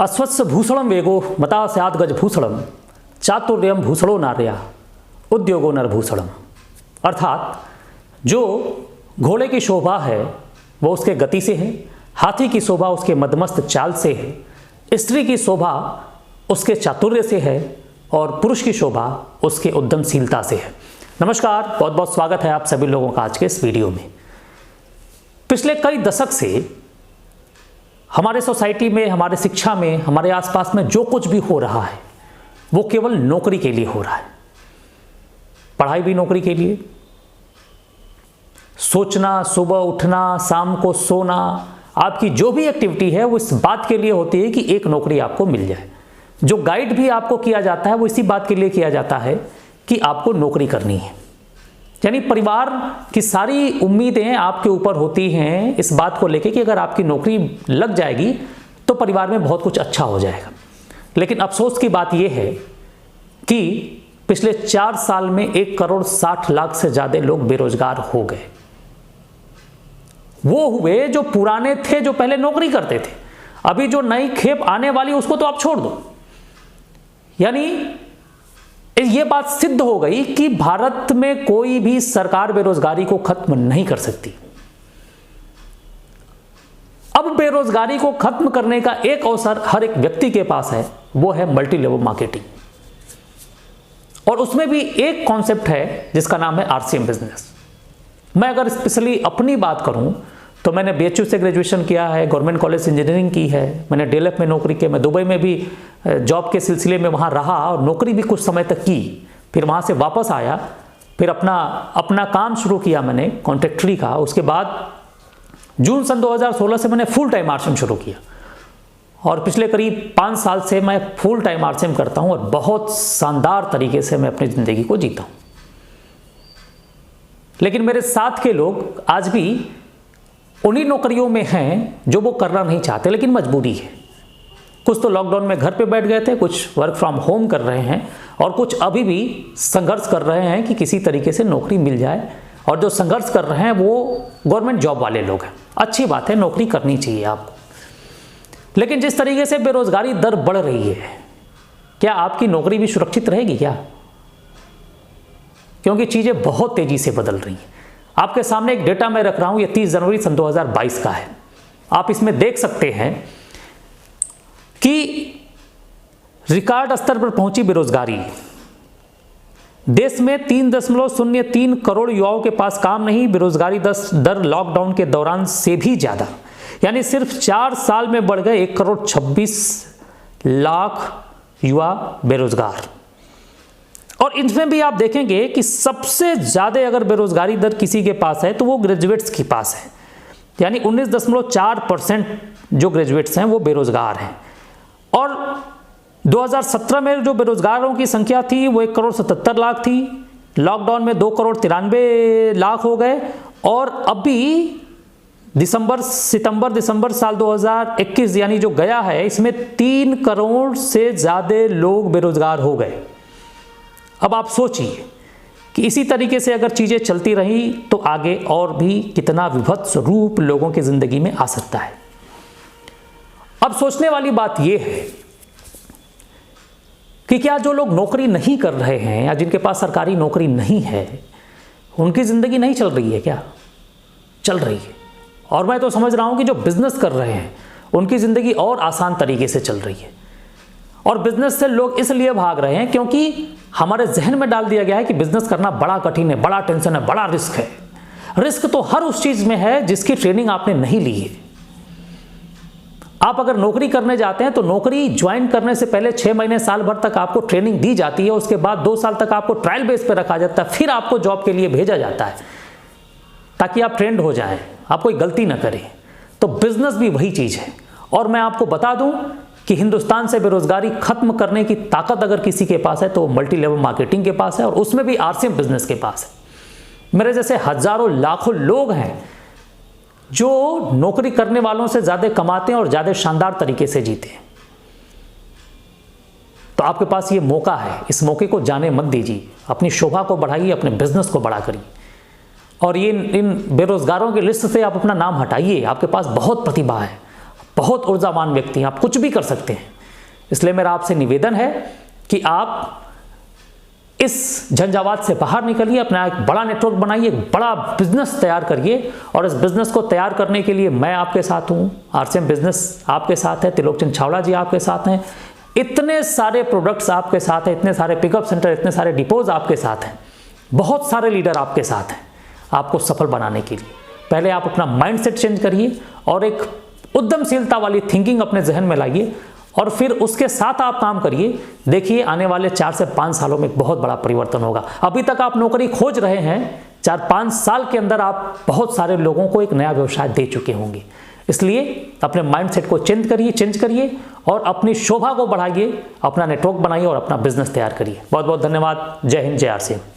अश्वत्थ भूषणम वेगो मता स्यात् गजभूषणम चातुर्यम भूषणो नार्या उद्योगो नरभूषणम। अर्थात जो घोड़े की शोभा है वो उसके गति से है, हाथी की शोभा उसके मदमस्त चाल से है, स्त्री की शोभा उसके चातुर्य से है और पुरुष की शोभा उसके उद्यमशीलता से है। नमस्कार, बहुत बहुत स्वागत है आप सभी लोगों का आज के इस वीडियो में। पिछले कई दशक से हमारे सोसाइटी में, हमारे शिक्षा में, हमारे आसपास में जो कुछ भी हो रहा है वो केवल नौकरी के लिए हो रहा है। पढ़ाई भी नौकरी के लिए, सोचना, सुबह उठना, शाम को सोना, आपकी जो भी एक्टिविटी है वो इस बात के लिए होती है कि एक नौकरी आपको मिल जाए। जो गाइड भी आपको किया जाता है वो इसी बात के लिए किया जाता है कि आपको नौकरी करनी है। यानी परिवार की सारी उम्मीदें आपके ऊपर होती हैं इस बात को लेकर कि अगर आपकी नौकरी लग जाएगी तो परिवार में बहुत कुछ अच्छा हो जाएगा। लेकिन अफसोस की बात यह है कि पिछले 4 साल में 1,60,00,000 से ज़्यादा लोग बेरोजगार हो गए। वो हुए जो पुराने थे, जो पहले नौकरी करते थे। अभी जो नई खेप आने वाली उसको तो आप छोड़ दो। यानी ये बात सिद्ध हो गई कि भारत में कोई भी सरकार बेरोजगारी को खत्म नहीं कर सकती। अब बेरोजगारी को खत्म करने का एक अवसर हर एक व्यक्ति के पास है, वो है मल्टी लेवल मार्केटिंग। और उसमें भी एक कॉन्सेप्ट है जिसका नाम है आरसीएम बिजनेस। मैं अगर स्पेशली अपनी बात करूं तो मैंने बीएचयू से ग्रेजुएशन किया है, गवर्नमेंट कॉलेज से इंजीनियरिंग की है, मैंने डीएलएफ में नौकरी की, मैं दुबई में भी जॉब के सिलसिले में वहाँ रहा और नौकरी भी कुछ समय तक की। फिर वहाँ से वापस आया, फिर अपना काम शुरू किया मैंने कॉन्ट्रैक्टरी का। उसके बाद जून सन 2016 से मैंने फुल टाइम आरसीएम शुरू किया और पिछले करीब 5 साल से मैं फुल टाइम आरसीएम करता हूँ और बहुत शानदार तरीके से मैं अपनी ज़िंदगी को जीता हूँ। लेकिन मेरे साथ के लोग आज भी उन्हीं नौकरियों में हैं जो वो करना नहीं चाहते, लेकिन मजबूरी है। कुछ तो लॉकडाउन में घर पे बैठ गए थे, कुछ वर्क फ्रॉम होम कर रहे हैं और कुछ अभी भी संघर्ष कर रहे हैं कि किसी तरीके से नौकरी मिल जाए। और जो संघर्ष कर रहे हैं वो गवर्नमेंट जॉब वाले लोग हैं। अच्छी बात है, नौकरी करनी चाहिए आपको। लेकिन जिस तरीके से बेरोजगारी दर बढ़ रही है, क्या आपकी नौकरी भी सुरक्षित रहेगी क्या? क्योंकि चीज़ें बहुत तेज़ी से बदल रही हैं। आपके सामने एक डेटा मैं रख रहा हूं, ये 30 जनवरी सन 2022 का है। आप इसमें देख सकते हैं कि रिकॉर्ड स्तर पर पहुंची बेरोजगारी। देश में 3.03 करोड़ युवाओं के पास काम नहीं, बेरोजगारी दर लॉकडाउन के दौरान से भी ज़्यादा। यानी सिर्फ 4 साल में बढ़ गए 1,26,00,000 युवा बेरोजगार। और इनमें भी आप देखेंगे कि सबसे ज़्यादा अगर बेरोजगारी दर किसी के पास है तो वो ग्रेजुएट्स के पास है। यानी 19.4% जो ग्रेजुएट्स हैं वो बेरोजगार हैं। और 2017 में जो बेरोजगारों की संख्या थी वो 1,77,00,000 थी। लॉकडाउन में 2,93,00,000 हो गए। और अभी सितंबर दिसंबर साल 2021 यानी जो गया है, इसमें 3 करोड़ से ज़्यादा लोग बेरोजगार हो गए। अब आप सोचिए कि इसी तरीके से अगर चीज़ें चलती रही तो आगे और भी कितना विभत्स रूप लोगों की ज़िंदगी में आ सकता है। अब सोचने वाली बात यह है कि क्या जो लोग नौकरी नहीं कर रहे हैं या जिनके पास सरकारी नौकरी नहीं है, उनकी ज़िंदगी नहीं चल रही है क्या? चल रही है। और मैं तो समझ रहा हूँ कि जो बिज़नेस कर रहे हैं उनकी ज़िंदगी और आसान तरीके से चल रही है। और बिज़नेस से लोग इसलिए भाग रहे हैं क्योंकि हमारे जहन में डाल दिया गया है कि बिज़नेस करना बड़ा कठिन है, बड़ा टेंशन है, बड़ा रिस्क है। रिस्क तो हर उस चीज़ में है जिसकी ट्रेनिंग आपने नहीं ली है। आप अगर नौकरी करने जाते हैं तो नौकरी ज्वाइन करने से पहले 6 महीने साल भर तक आपको ट्रेनिंग दी जाती है। उसके बाद 2 साल तक आपको ट्रायल बेस पर रखा जाता है, फिर आपको जॉब के लिए भेजा जाता है ताकि आप ट्रेंड हो जाएं, आप कोई गलती ना करें। तो बिजनेस भी वही चीज़ है। और मैं आपको बता दूं कि हिंदुस्तान से बेरोजगारी खत्म करने की ताकत अगर किसी के पास है तो मल्टी लेवल मार्केटिंग के पास है, और उसमें भी आरसीएम बिजनेस के पास है। मेरे जैसे हजारों लाखों लोग हैं जो नौकरी करने वालों से ज़्यादा कमाते हैं और ज़्यादा शानदार तरीके से जीते हैं। तो आपके पास ये मौका है, इस मौके को जाने मत दीजिए। अपनी शोभा को बढ़ाइए, अपने बिजनेस को बड़ा करिए। और ये इन बेरोजगारों की लिस्ट से आप अपना नाम हटाइए। आपके पास बहुत प्रतिभा है, बहुत ऊर्जावान व्यक्ति हैं, आप कुछ भी कर सकते हैं। इसलिए मेरा आपसे निवेदन है कि आप इस झंझावात से बाहर निकलिए, अपना एक बड़ा नेटवर्क बनाइए, एक बड़ा बिजनेस तैयार करिए। और इस बिजनेस को तैयार करने के लिए मैं आपके साथ हूँ, RCM बिजनेस आपके साथ है, त्रिलोकचंद छावड़ा जी आपके साथ हैं, इतने सारे प्रोडक्ट्स आपके साथ हैं, इतने सारे पिकअप सेंटर, इतने सारे डिपोज आपके साथ हैं, बहुत सारे लीडर आपके साथ हैं आपको सफल बनाने के लिए। पहले आप अपना माइंडसेट चेंज करिए और एक उद्यमशीलता वाली थिंकिंग अपने जहन में लाइए और फिर उसके साथ आप काम करिए। देखिए आने वाले 4 से 5 सालों में बहुत बड़ा परिवर्तन होगा। अभी तक आप नौकरी खोज रहे हैं, 4-5 साल के अंदर आप बहुत सारे लोगों को एक नया व्यवसाय दे चुके होंगे। इसलिए अपने माइंडसेट को चेंज करिए और अपनी शोभा को बढ़ाइए, अपना नेटवर्क बनाइए और अपना बिजनेस तैयार करिए। बहुत बहुत धन्यवाद। जय हिंद, जय RCM।